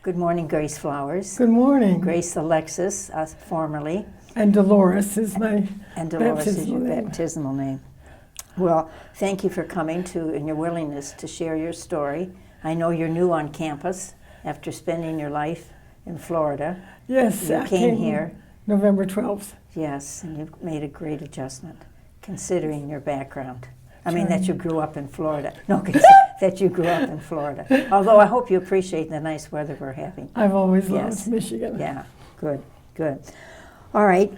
Good morning, Grace Flowers. Good morning. Grace Alexis, formerly. And Dolores is my And Dolores is your name. baptismal name. Well, thank you for coming and your willingness to share your story. I know you're new on campus after spending your life in Florida. Yes, You I came here. November 12th. Yes, and you've made a great adjustment, considering your background. I mean, that you grew up in Florida. No, that you grew up in Florida. Although I hope you appreciate the nice weather we're having. I've always Yes. loved Michigan. Yeah, good, good. All right,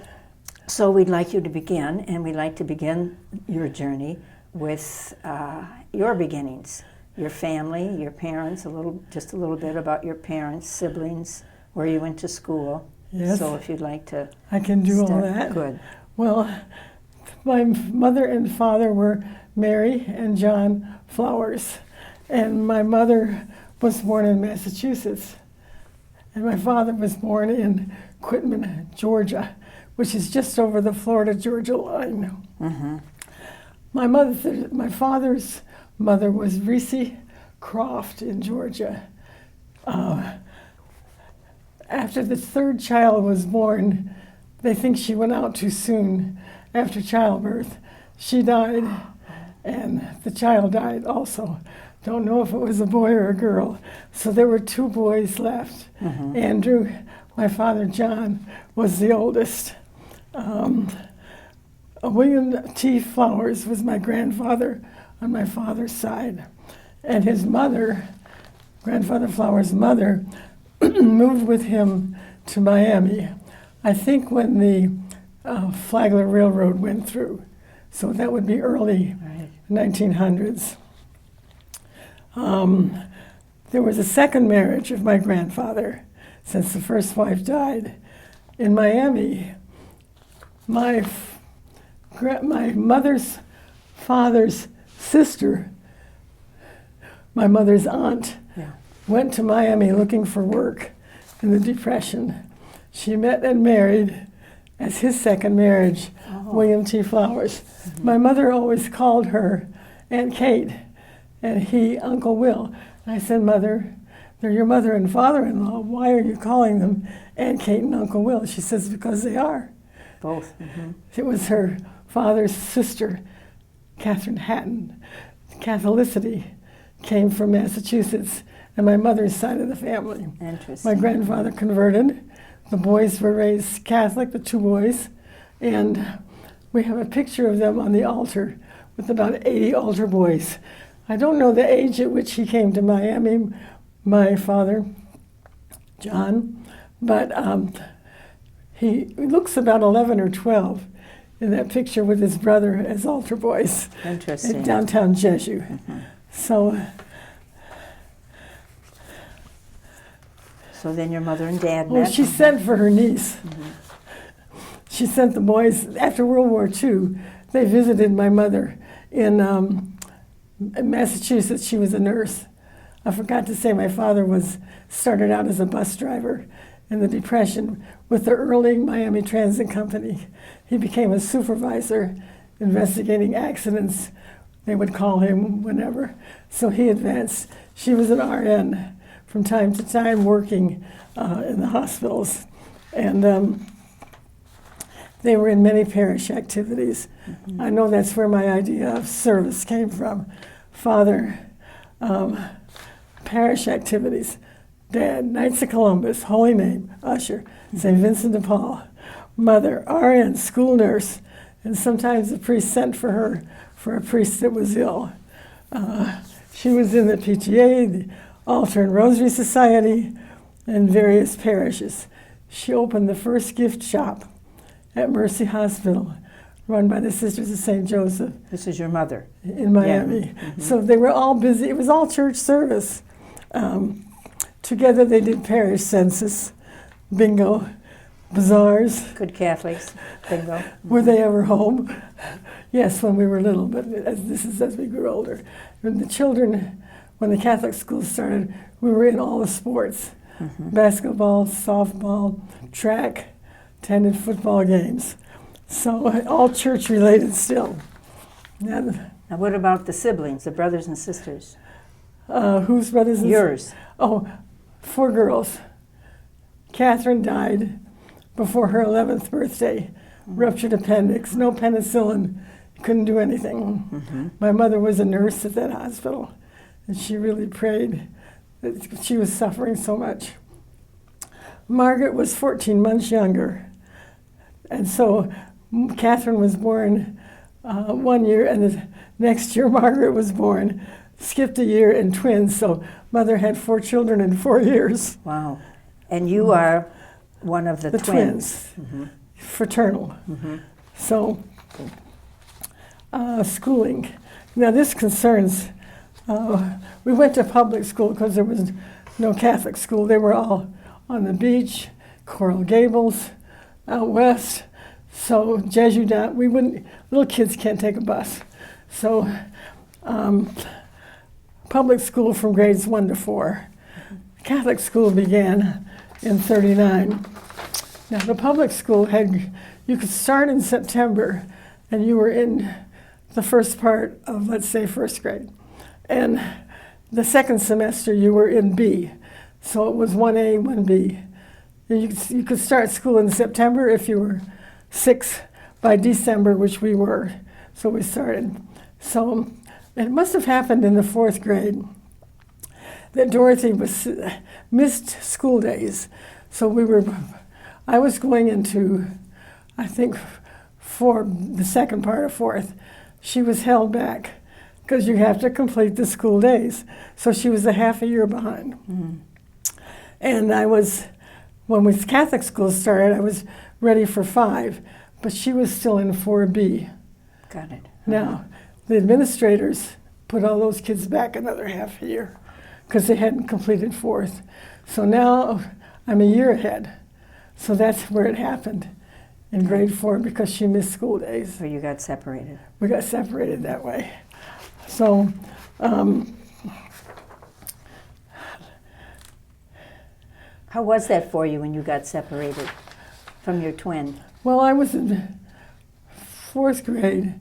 so we'd like you to begin, and we'd like to begin your journey with your beginnings, your family, your parents, just a little bit about your parents, siblings, where you went to school. Yes. So if you'd like to I can do all start. that. Good. Well, my mother and father were Mary and John Flowers, and my mother was born in Massachusetts, and my father was born in Quitman, Georgia, which is just over the Florida-Georgia line. Mm-hmm. My father's mother was Reese Croft in Georgia. After the third child was born, they think she went out too soon after childbirth. She died, and the child died also. Don't know if it was a boy or a girl. So there were two boys left. Mm-hmm. Andrew, my father John, was the oldest. William T. Flowers was my grandfather on my father's side. And his mother, Grandfather Flowers' mother, moved with him to Miami, I think when the Flagler Railroad went through. So that would be early 1900s. There was a second marriage of my grandfather since the first wife died. In Miami, my mother's father's sister, my mother's aunt, went to Miami looking for work in the Depression. She met and married, as his second marriage, William T. Flowers. Mm-hmm. My mother always called her Aunt Kate, and he Uncle Will. And I said, Mother, they're your mother and father-in-law. Why are you calling them Aunt Kate and Uncle Will? She says, because they are. Both. Mm-hmm. It was her father's sister, Catherine Hatton. Catholicity came from Massachusetts, and my mother's side of the family. Interesting. My grandfather converted. The boys were raised Catholic, the two boys, and we have a picture of them on the altar with about 80 altar boys. I don't know the age at which he came to Miami, my father, John, but he looks about 11 or 12 in that picture with his brother as altar boys. Interesting. In downtown Jeju. Mm-hmm. So then your mother and dad met? Well, she sent for her niece. Mm-hmm. She sent the boys, after World War II, they visited my mother in Massachusetts. She was a nurse. I forgot to say my father started out as a bus driver in the Depression with the early Miami Transit Company. He became a supervisor investigating accidents. They would call him whenever. So he advanced. She was an RN from time to time working in the hospitals. And they were in many parish activities. Mm-hmm. I know that's where my idea of service came from. Father, parish activities. Dad, Knights of Columbus, Holy Name, Usher, St. Vincent de Paul. Mother, RN, school nurse. And sometimes the priest sent for her for a priest that was ill. She was in the PTA, the Altar and Rosary Society, and various parishes. She opened the first gift shop at Mercy Hospital, run by the Sisters of St. Joseph. This is your mother? In Miami. Yeah. Mm-hmm. So they were all busy. It was all church service. Together they did parish census, bingo, bazaars. Good Catholics, bingo. Mm-hmm. Were they ever home? Yes, when we were little, but this is as we grew older. And the children, when the Catholic schools started, we were in all the sports. Mm-hmm. Basketball, softball, track, attended football games. So all church related still. Now what about the siblings, the brothers and sisters? Whose brothers and Yours. Oh, 4 girls. Catherine died before her 11th birthday, ruptured appendix, no penicillin, couldn't do anything. My mother was a nurse at that hospital, and she really prayed that she was suffering so much. Margaret was 14 months younger, and so Catherine was born 1 year, and the next year Margaret was born, skipped a year, and twins, so Mother had 4 children in 4 years. Wow. And you are one of the twins. Fraternal. So, schooling. Now this concerns, we went to public school because there was no Catholic school. They were all on the beach, Coral Gables, out west. So Jesuit, we wouldn't, little kids can't take a bus. So public school from grades 1 to 4. Catholic school began in '39. Now the public school you could start in September and you were in the first part of, let's say, first grade. And the second semester you were in B. So it was 1A, 1B. And you could start school in September if you were 6 by December, which we were. So we started. So it must have happened in the 4th grade that Dorothy missed school days. So I was going into, I think, the second part of 4th. She was held back because you have to complete the school days. So she was a half a year behind. And when Catholic school started, I was ready for 5, but she was still in 4B. Got it. Now, the administrators put all those kids back another half a year because they hadn't completed 4th. So now I'm a year ahead. So that's where it happened in grade 4 because she missed school days. So you got separated. We got separated that way. So how was that for you when you got separated from your twin? Well, I was in 4th grade.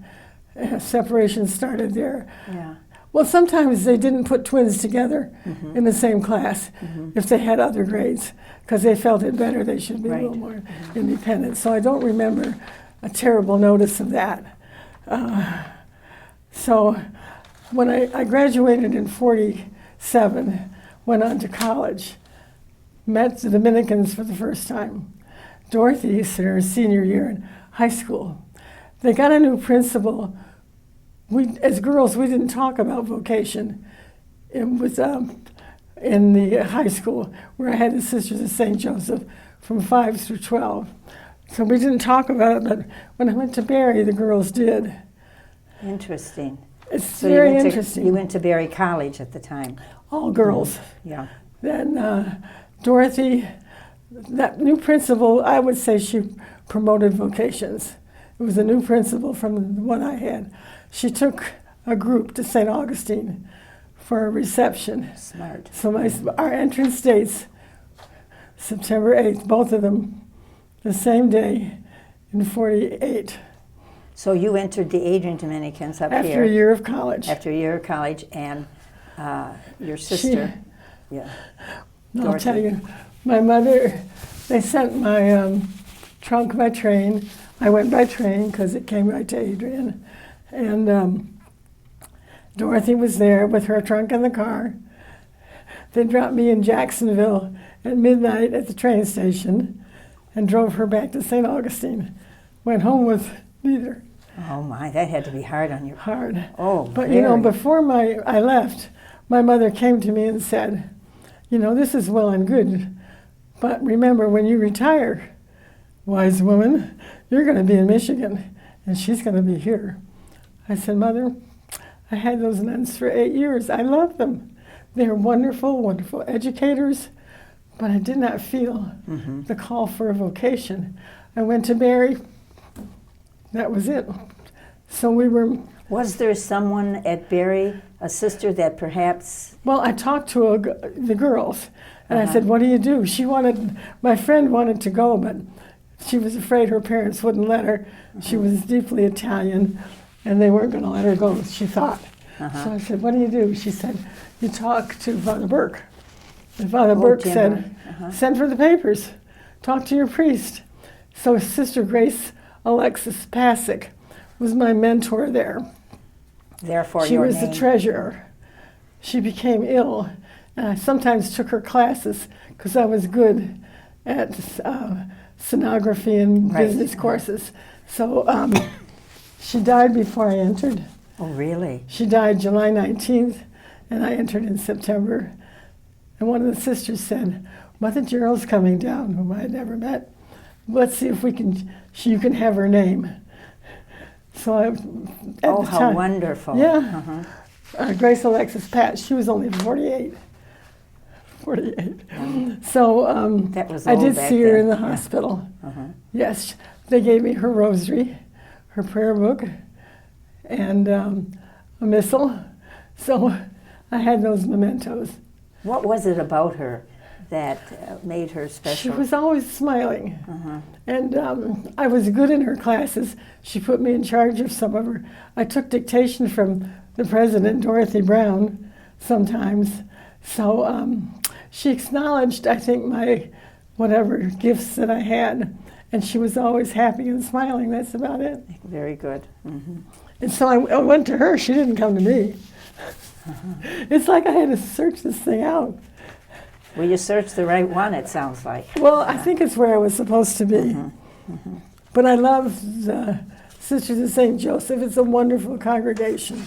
Separation started there. Yeah. Well, sometimes they didn't put twins together in the same class if they had other grades because they felt it better. They should be a little more independent. So I don't remember a terrible notice of that. So when I graduated in '47, went on to college, met the Dominicans for the first time. Dorothy's her senior year in high school. They got a new principal. As girls, we didn't talk about vocation. It was in the high school where I had the Sisters of St. Joseph from 5 through 12. So we didn't talk about it, but when I went to Barry, the girls did. Interesting. It's very interesting. You went to Barry College at the time. All girls. Yeah. Then Dorothy, that new principal, I would say she promoted vocations. It was a new principal from the one I had. She took a group to St. Augustine for a reception. Smart. So our entrance dates, September 8th, both of them, the same day in '48. So you entered the Adrian Dominicans up here. After a year of college. After a year of college, and your sister, I'll tell you, my mother, they sent my trunk by train. I went by train because it came right to Adrian. And Dorothy was there with her trunk in the car. They dropped me in Jacksonville at midnight at the train station and drove her back to St. Augustine. Went home with neither. Oh my, that had to be hard on you. Hard. Oh, but very. You know, before I left, my mother came to me and said, you know, this is well and good, but remember when you retire, wise woman, you're going to be in Michigan and she's going to be here. I said, Mother, I had those nuns for 8 years. I love them. They're wonderful, wonderful educators, but I did not feel the call for a vocation. I went to Barry. That was it. So we were... Was there someone at Barry, a sister that perhaps... Well, I talked to the girls, and I said, what do you do? My friend wanted to go, but she was afraid her parents wouldn't let her. She was deeply Italian, and they weren't going to let her go, she thought. So I said, what do you do? She said, you talk to Father Burke. And Father Burke Jim, said, send for the papers. Talk to your priest. So Sister Grace Alexis was my mentor there. Therefore, She your was name. the treasurer. She became ill, and I sometimes took her classes because I was good at stenography and Right. business courses. So she died before I entered. Oh, really? She died July 19th, and I entered in September. And one of the sisters said, Mother Gerald's coming down, whom I had never met. Let's see if you can have her name. So how wonderful. Yeah. Grace Alexis she was only 48. So That was I old did back see her then. in the Yeah. hospital. Yes, they gave me her rosary, her prayer book, and a missal. So I had those mementos. What was it about her that made her special? She was always smiling. And I was good in her classes. She put me in charge of some of her. I took dictation from the president, Dorothy Brown, sometimes. So she acknowledged, I think, my whatever gifts that I had. And she was always happy and smiling. That's about it. Very good. Mm-hmm. And so I went to her. She didn't come to me. It's like I had to search this thing out. Well, you searched the right one, it sounds like. Well, I think it's where I was supposed to be. But I love the Sisters of St. Joseph. It's a wonderful congregation.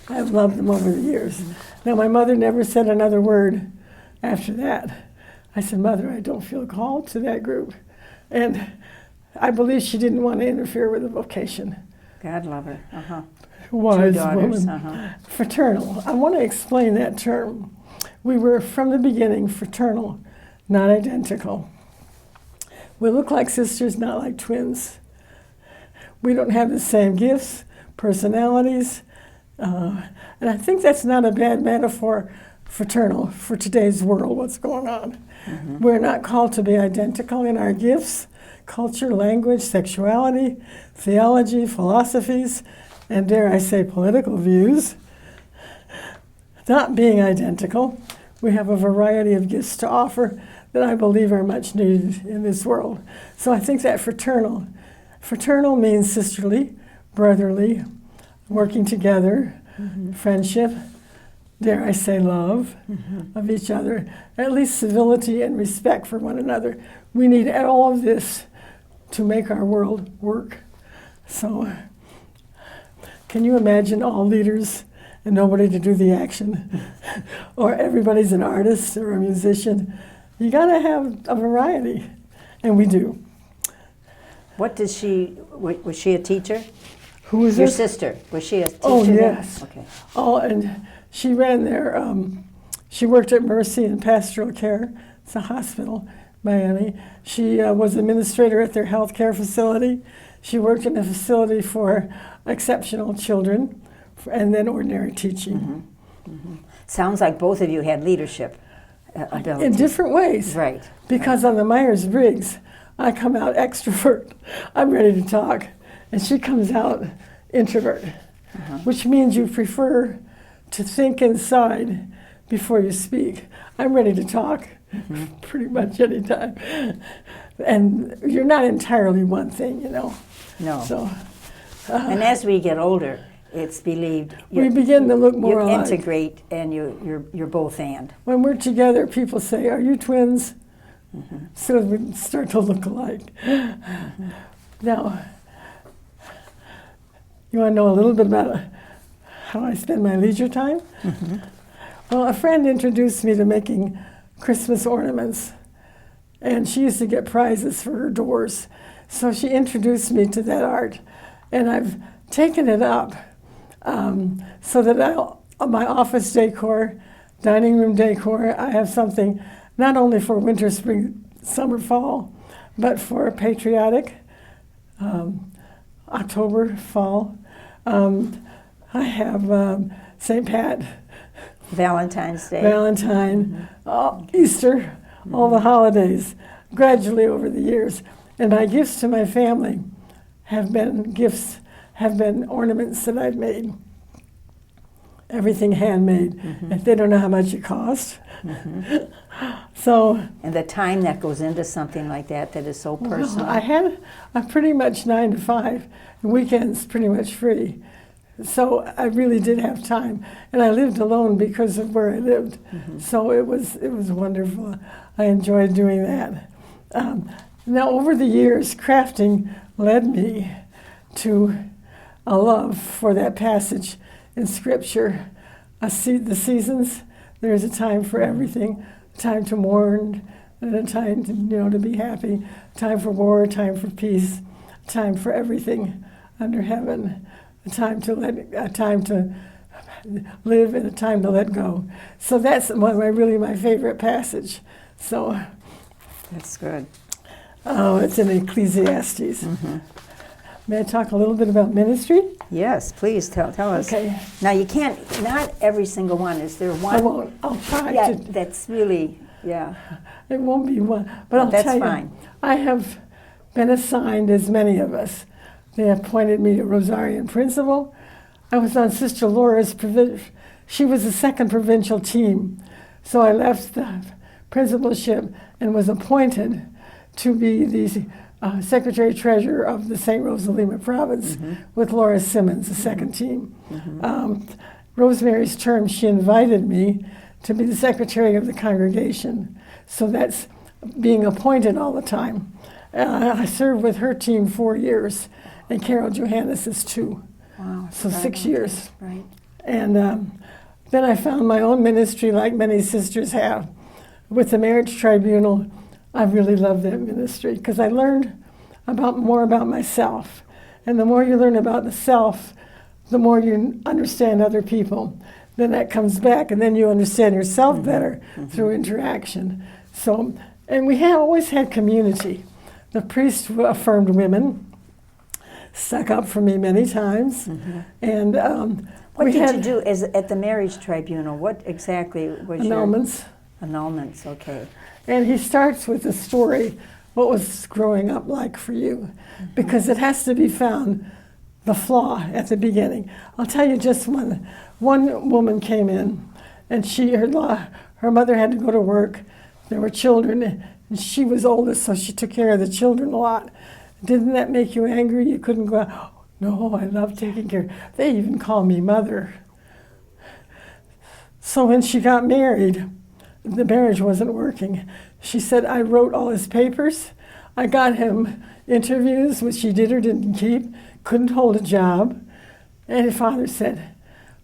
I've loved them over the years. Now, my mother never said another word after that. I said, Mother, I don't feel called to that group. And I believe she didn't want to interfere with the vocation. God love her. Wise 2 daughters. woman. Fraternal. I want to explain that term. We were, from the beginning, fraternal, not identical. We look like sisters, not like twins. We don't have the same gifts, personalities, and I think that's not a bad metaphor, fraternal, for today's world, what's going on. We're not called to be identical in our gifts, culture, language, sexuality, theology, philosophies, and dare I say political views. Not being identical, we have a variety of gifts to offer that I believe are much needed in this world. So I think that fraternal means sisterly, brotherly, working together, friendship, dare I say love of each other, at least civility and respect for one another. We need all of this to make our world work. So can you imagine all leaders and nobody to do the action? Or everybody's an artist or a musician. You gotta have a variety, and we do. What did was she a teacher? Who was Your this? sister, was she a teacher? Oh, then? yes. Okay. Oh, and she ran there. She worked at Mercy in pastoral care. It's a hospital, Miami. She was administrator at their health care facility. She worked in a facility for exceptional children, and then ordinary teaching. Sounds like both of you had leadership ability. In different ways. Right. Because on the Myers-Briggs, I come out extrovert. I'm ready to talk. And she comes out introvert, which means you prefer to think inside before you speak. I'm ready to talk pretty much any time. And you're not entirely one thing, you know. No. So And as we get older, it's believed we begin to look more you alike. integrate and you're both and. When we're together, people say, "Are you twins?" So we start to look alike. Now, you want to know a little bit about how I spend my leisure time? Well, a friend introduced me to making Christmas ornaments, and she used to get prizes for her doors. So she introduced me to that art, and I've taken it up so that my office decor, dining room decor, I have something not only for winter, spring, summer, fall, but for patriotic, October, fall. I have St. Pat, Valentine's Day. Valentine, Easter, all the holidays, gradually over the years. And my gifts to my family have been ornaments that I've made. everything handmade. If they don't know how much it costs. So, and the time that goes into something like that is so personal. I had a pretty much 9 to 5, and weekends pretty much free. So I really did have time, and I lived alone because of where I lived. So it was wonderful. I enjoyed doing that. Now over the years, crafting led me to a love for that passage in Scripture. The seasons. There is a time for everything. A time to mourn, and a time to be happy. A time for war, a time for peace. A time for everything under heaven. A time to live and a time to let go. So that's really my favorite passage. So that's good. Oh, it's in Ecclesiastes. May I talk a little bit about ministry? Yes, please tell us. Okay. Now you can't. Not every single one. Is there one? I won't. I'll try yeah, to. That's really It won't be one, but I'll that's tell fine. you. I have been assigned, as many of us. They appointed me a Rosarian principal. I was on Sister Laura's she was the second provincial team. So I left the principalship and was appointed to be the Secretary-Treasurer of the St. Rosa Lima province with Laura Simmons, the second team. Rosemary's term, she invited me to be the Secretary of the congregation. So that's being appointed all the time. I served with her team 4 years. And Carol Johannes is 2. Wow. So 6 years. Right. And then I found my own ministry, like many sisters have. With the Marriage Tribunal, I really love that ministry because I learned more about myself. And the more you learn about the self, the more you understand other people. Then that comes back, and then you understand yourself better through interaction. So, and we always had community. The priest affirmed women. Stuck up for me many times, and what did you do at the Marriage Tribunal? What exactly was annulments? Annulments, okay. And he starts with the story. What was growing up like for you? Because it has to be found, the flaw at the beginning. I'll tell you just one. One woman came in, and her mother had to go to work. There were children, and she was oldest, so she took care of the children a lot. Didn't that make you angry? You couldn't go out. Oh, no, I love taking care. They even call me mother. So when she got married, the marriage wasn't working. She said, I wrote all his papers. I got him interviews, which he did or didn't keep, couldn't hold a job. And his father said,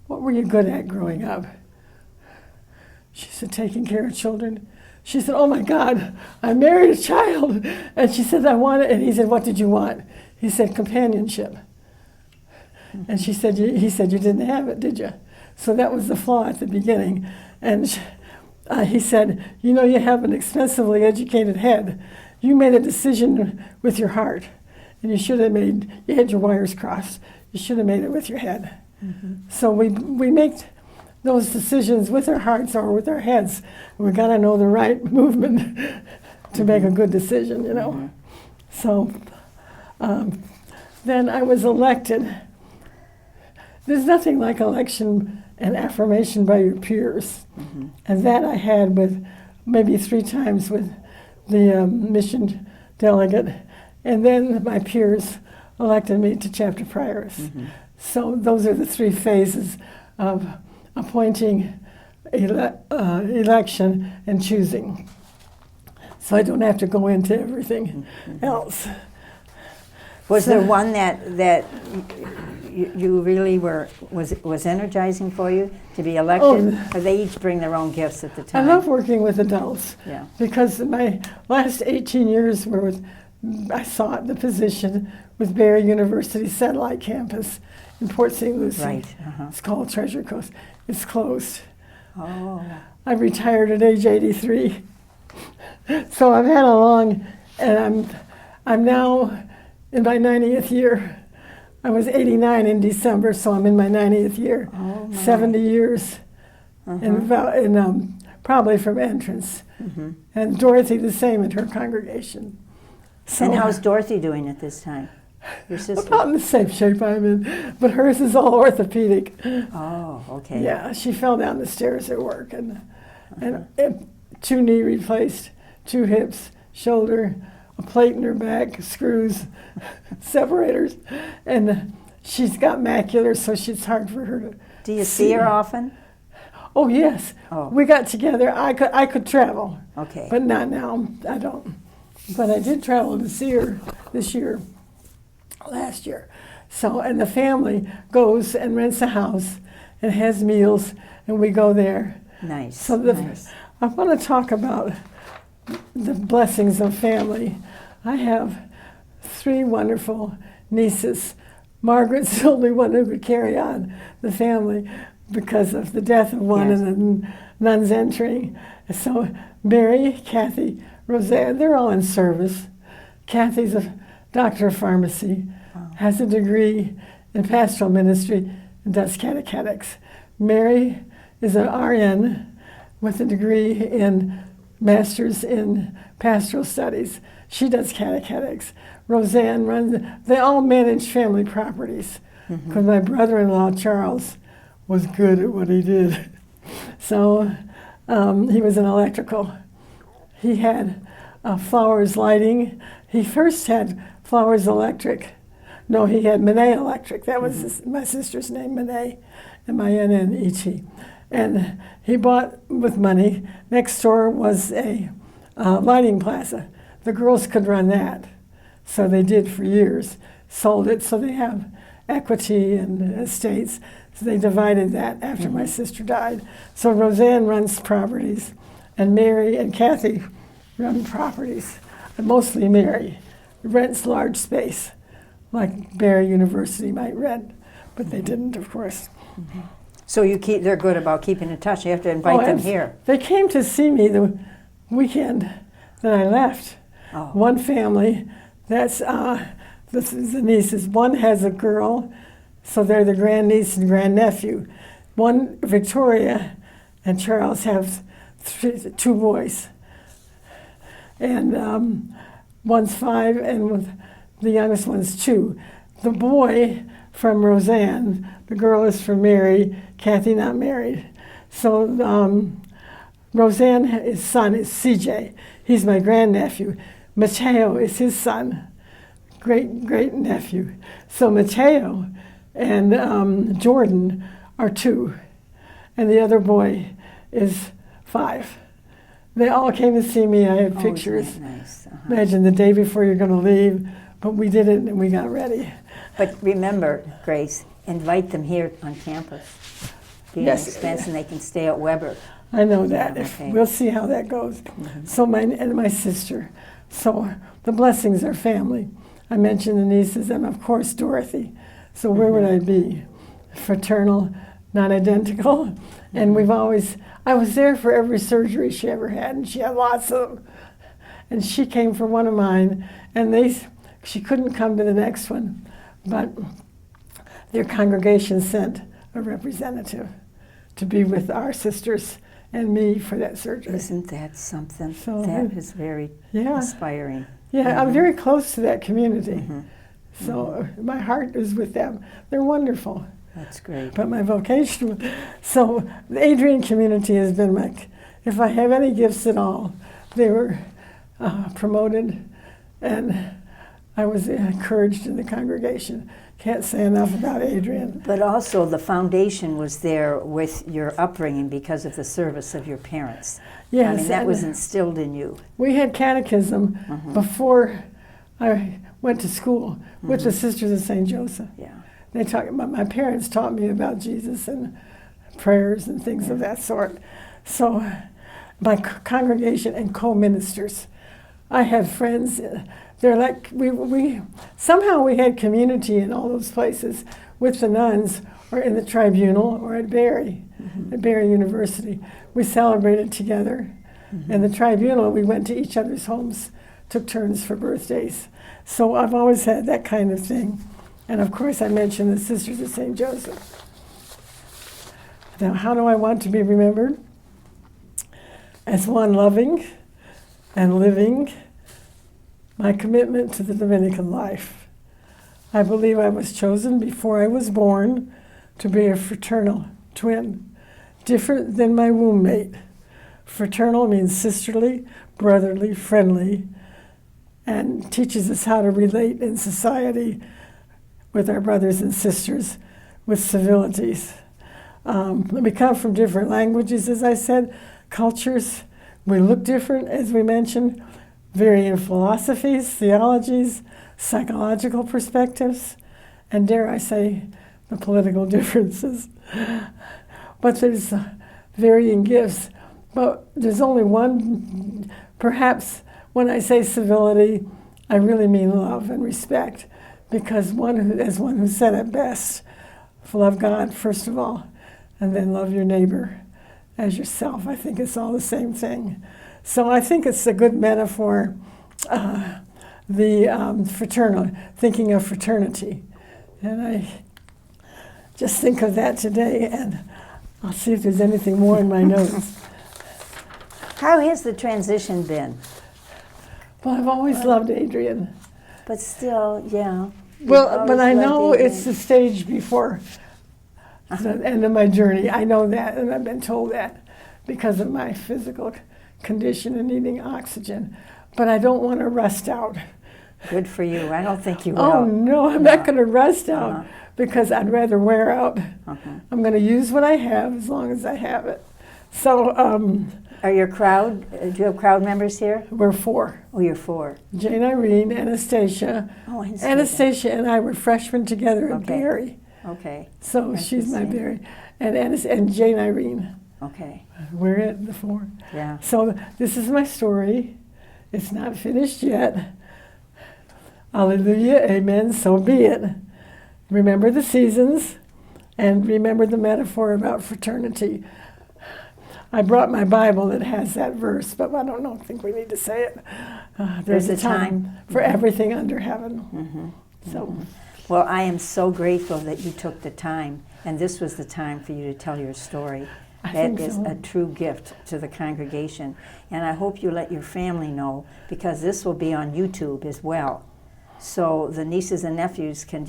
what were you good at growing up? She said, taking care of children. She said, oh my God, I married a child. And she said, I want it. And he said, what did you want? He said, companionship. And he said, you didn't have it, did you? So that was the flaw at the beginning. And he said, you have an expensively educated head. You made a decision with your heart. And you had your wires crossed. You should have made it with your head. So we make those decisions with our hearts or with our heads. We got to know the right movement to make a good decision, So then I was elected. There's nothing like election and affirmation by your peers. And that I had with maybe 3 times with the mission delegate. And then my peers elected me to chapter prioress. So those are the 3 phases of appointing, election, and choosing. So I don't have to go into everything else. Was there one that you really was energizing for you to be elected? Or they each bring their own gifts at the time? I love working with adults. Yeah. Because my last 18 years were I sought the position with Barry University Satellite Campus in Port St. Lucie. Right. It's called Treasure Coast. It's closed. Oh. I retired at age 83. So I've had a long, and I'm now in my 90th year. I was 89 in December, so I'm in my 90th year. Oh, my. 70 years, probably from entrance. And Dorothy the same at her congregation. So, and how's Dorothy doing at this time? Your sister? About in the same shape I'm in, but hers is all orthopedic. Oh, okay. Yeah, she fell down the stairs at work, and 2 knee replaced, 2 hips, shoulder, a plate in her back, screws, separators, and she's got macular, so it's hard for her to. Do you see her often? Oh yes, Oh. we got together. I could travel, Okay. but not now. I don't. But I did travel to see her this year, last year. So, and the family goes and rents a house and has meals, and we go there. Nice. So Nice. I want to talk about the blessings of family. I have 3 wonderful nieces. Margaret's the only one who could carry on the family because of the death of one Yes. and the nuns entering. So Mary, Kathy, Roseanne, they're all in service. Kathy's a doctor of pharmacy, has a degree in pastoral ministry, and does catechetics. Mary is an RN with a degree in master's in pastoral studies. She does catechetics. Roseanne runs, they all manage family properties because my brother-in-law, Charles, was good at what he did. So he was an electrical. He had Flowers Lighting. He first had Flowers Electric. No, he had Monet Electric. That was my sister's name, Monet, M-I-N-N-E-T. And he bought with money. Next door was a lighting plaza. The girls could run that. So they did for years. Sold it, so they have equity and estates. So they divided that after my sister died. So Roseanne runs properties, and Mary and Kathy run properties. And mostly Mary rents large space, like Barry University might rent, but they didn't, of course. So they're good about keeping in touch. You have to invite them here. They came to see me the weekend that I left. Oh. One family, that's this is the nieces. One has a girl, so they're the grandniece and grandnephew. One, Victoria and Charles, have 2 boys. And one's 5, and the youngest one's 2. The boy from Roseanne, the girl is from Mary, Kathy not married. So Roseanne's son is CJ. He's my grandnephew. Mateo is his son, great nephew. So Mateo and Jordan are 2, and the other boy is 5. They all came to see me. I have pictures. Isn't that nice? Imagine the day before you're going to leave, but we did it and we got ready. But remember, Grace, invite them here on campus. Be an expense, and they can stay at Weber. I know that. Yeah, okay. We'll see how that goes. So my sister. So the blessings are family. I mentioned the nieces and of course Dorothy. So where would I be? Fraternal, not identical. And I was there for every surgery she ever had, and she had lots of them. And she came for one of mine, and she couldn't come to the next one, but their congregation sent a representative to be with our sisters and me for that surgery. Isn't that something? So, that is very inspiring. Yeah, I'm very close to that community. So my heart is with them. They're wonderful. That's great. But my vocation, so the Adrian community has been if I have any gifts at all, they were promoted, and I was encouraged in the congregation. Can't say enough about Adrian. But also the foundation was there with your upbringing because of the service of your parents. Yes, I mean, that was instilled in you. We had catechism before I went to school with the Sisters of St. Joseph. Yeah. My parents taught me about Jesus and prayers and things of that sort. So my congregation and co-ministers, I have friends. They're like, somehow we had community in all those places with the nuns or in the tribunal or at Barry University. We celebrated together. And the tribunal, we went to each other's homes, took turns for birthdays. So I've always had that kind of thing. And of course, I mentioned the Sisters of St. Joseph. Now, how do I want to be remembered? As one loving and living my commitment to the Dominican life. I believe I was chosen before I was born to be a fraternal twin, different than my womb mate. Fraternal means sisterly, brotherly, friendly, and teaches us how to relate in society with our brothers and sisters with civilities. We come from different languages, as I said, cultures. We look different, as we mentioned, vary in philosophies, theologies, psychological perspectives, and dare I say, the political differences. But there's varying gifts. But there's only one, perhaps when I say civility, I really mean love and respect, because as one who said it best, love God first of all, and then love your neighbor as yourself. I think it's all the same thing. So I think it's a good metaphor, the fraternal, thinking of fraternity. And I just think of that today, and I'll see if there's anything more in my notes. How has the transition been? Well, I've always loved Adrian. But still, yeah. Well, but I know it's the stage before the end of my journey. I know that, and I've been told that because of my physical condition and needing oxygen. But I don't want to rust out. Good for you. I don't think you will. Oh, no, I'm not going to rust out because I'd rather wear out. I'm going to use what I have as long as I have it. So, are your crowd, do you have crowd members here? We're 4. Oh, you're 4. Jane Irene, Anastasia. Oh, Anastasia and I were freshmen together at Barry. Okay. So she's my Barry. And Jane Irene. Okay. We're at the 4. Yeah. So this is my story. It's not finished yet. Hallelujah, amen, so be it. Remember the seasons and remember the metaphor about fraternity. I brought my Bible that has that verse, but I don't think we need to say it. There's a time for everything under heaven. So, well, I am so grateful that you took the time, and this was the time for you to tell your story. That is a true gift to the congregation. And I hope you let your family know, because this will be on YouTube as well. So the nieces and nephews can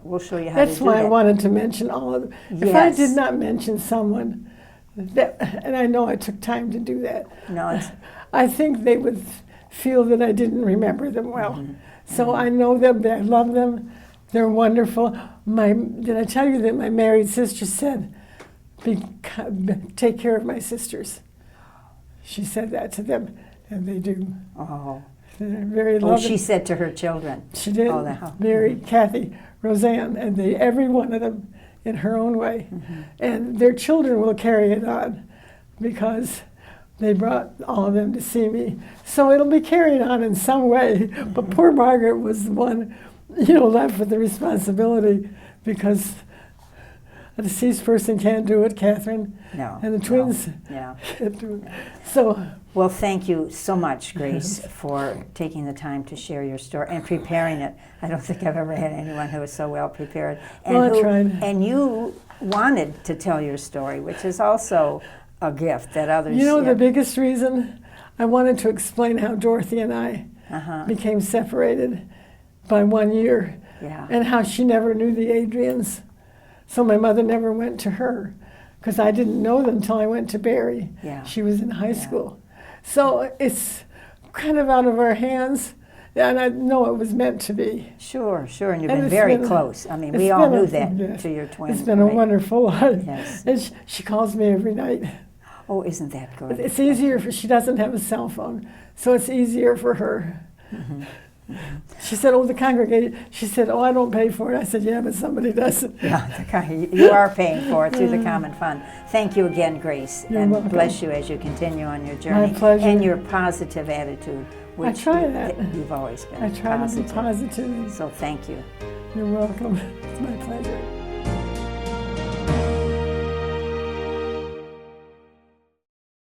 we'll show you how to do that. That's why I wanted to mention all of them. If I did not mention someone, and I know I took time to do that, I think they would feel that I didn't remember them well. So I know them, I love them, they're wonderful. Did I tell you that my married sister said, take care of my sisters? She said that to them, and they do. Oh. They're very loving. She said to her children. She did. Mary, Kathy, Roseanne, and every one of them in her own way. And their children will carry it on because they brought all of them to see me. So it'll be carried on in some way. But poor Margaret was the one, left with the responsibility because a deceased person can't do it, Catherine. No. And the twins can't do it. So. Well, thank you so much, Grace, for taking the time to share your story and preparing it. I don't think I've ever had anyone who was so well prepared. And I tried. And you wanted to tell your story, which is also a gift that others... The biggest reason I wanted to explain how Dorothy and I became separated by 1 year and how she never knew the Adrians. So my mother never went to her because I didn't know them until I went to Barry. Yeah. She was in high school. So it's kind of out of our hands, and I know it was meant to be. Sure, and you've been very close. I mean, we all knew that to your twin. It's been a wonderful life. Yes. And she calls me every night. Oh, isn't that good? It's easier she doesn't have a cell phone, so it's easier for her. She said, the congregation, she said, I don't pay for it. I said, yeah, but somebody does. Yeah, you are paying for it through the common fund. Thank you again, Grace. You're and welcome. Bless you as you continue on your journey. My pleasure. And your positive attitude. Which I try that. You've always been I try positive. to be positive. So thank you. You're welcome. It's my pleasure.